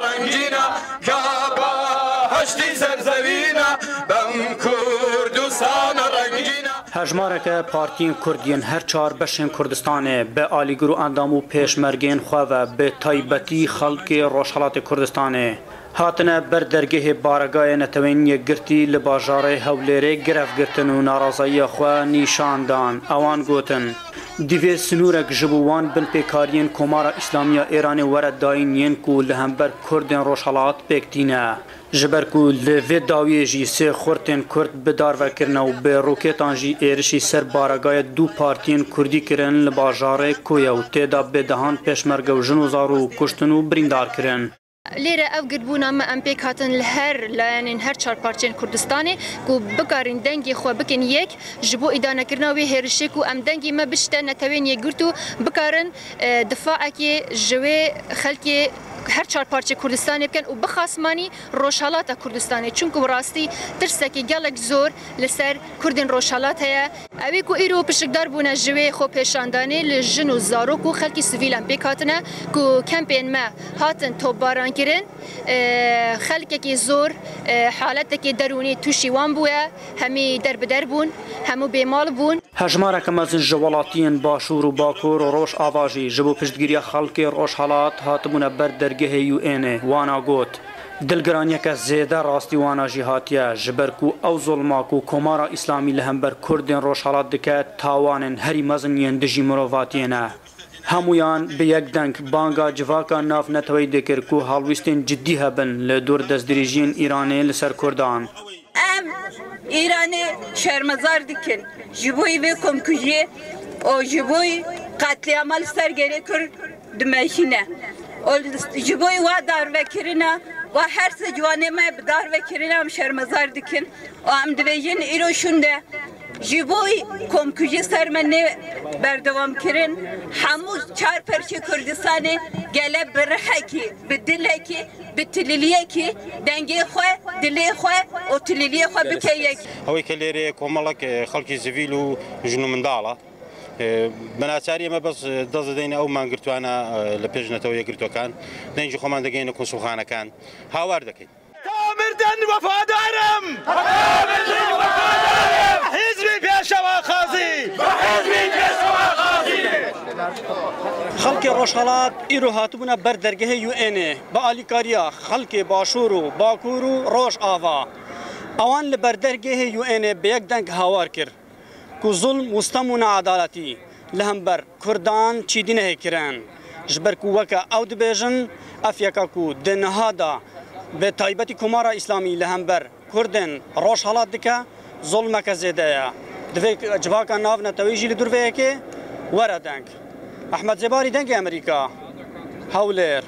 رنگینا یا بهشتی سرزوینا بم کردستان رنگینا هجمارک پارتین کردین هر چهار بشین کردستانه به آلیگرو اندام و پیشمرگین خواه و به تایبتی خلق روشحالات کردستانه هاتنه بر درگه بارگاه نتوینی گرتی لباجاره هولیره گرف گرتن و نارازایی خواه نیشاندان اوان گوتن دیوی سنورک جبوان بن پیکارین کمارا اسلامی ایران ورد داینین کو لهمبر کردن روشحالات پیکتینه جبر کو لوی داوی جی سه خورتن کرد بدار وکرنه و به روکتان جی ایرشی سر بارگاه دو پارتین کردی کرن لباجاره کویا و تیدا بدهان پیشمرگ و جنوزارو کشتن و بریندار کرن لیره او گربونا ما ام پیک هاتن لهر لانین هر چهار پارچین کردستانی کو بکارین دنگی خو بکن یک جبو ادانه کرناوی هرشی کو ام دنگی ما بشته نتوین یگرتو بکارن دفاع کی جوی خلکی هر چهار پارچه کردستانی بکن و بخاسمانی روشحالات کردستانی چونکو راستی ترسکی گلک زور لسر کردین روشحالات هیا اوی کو ایرو پشکدار بونه جوی خو پیشاندانی لجن و زارو کو خلکی سویلان پیک هاتنه کو کمپین ما هاتن توباران کرن خلکی زور حالتکی درونی توشی وان بویا همی در بدر بون همو بیمال بون هجمارک مزن جوالاتین باشور و باکور و روش آواجی جبو پشتگیری خلق روشحالات هاتمون بر درگه یو اینه وانا گوت دلگرانی که زیده راستی وانا جهاتیه جبر کو او ظلما کو کمارا اسلامی لهمبر کردن روشحالات دکه تاوانن هری مزن یندجی مروفاتینه همویان به یک دنگ بانگا جواکا ناف نتوی دکر کو حالویستین جدی هبن لدور دزدریجین ایرانی لسر کردان ام ایرانی شرمزار دکن جبوی و کمکویی او جبوی قتل عمل سرگری کرد دمشینه جبوی و دار وکرنا و هر سجوانه ما بدار وکرنا هم شرمزار دکن و هم دویجین ایرو شونده جبوی کمکویی سرمنه بردوام کرن همو چار پرچه کردستانه گله برحکی به دلکی به تلیلیکی دنگی خواه دلی خواه و تلیلی خواه بکیک هوی کلیره کمالک خلقی زویل و جنو منداله بناچاری ما بس دز دین او من قلت انا لبيجنا تو يقرتو كان نيجي خمان دقينا كونسوخانه كان هاوار دكي تامردن وفادارم تامردن وفادارم حزبي بيشوا خازي حزبي بيشوا خازي خلق روشحالات ایرو هاتبونا بر درگه یو اینه با آلیکاریا خلق باشور و باکور و روش آوا اوان لبر درگه یو اینه به یک دنگ هاوار کر کو ظلم مستمون عدالتی لهمبر کردان چیدی نه کرن جبر کو وکا او دبیجن افیکا کو دنهادا به تایبتی کمارا اسلامی لهمبر کردن روشحالات دکه ظلمک زیده یا دوی جواکا ناو نتویجی لدور ویکی ورا دنگ احمد زباری دنگ امریکا هولر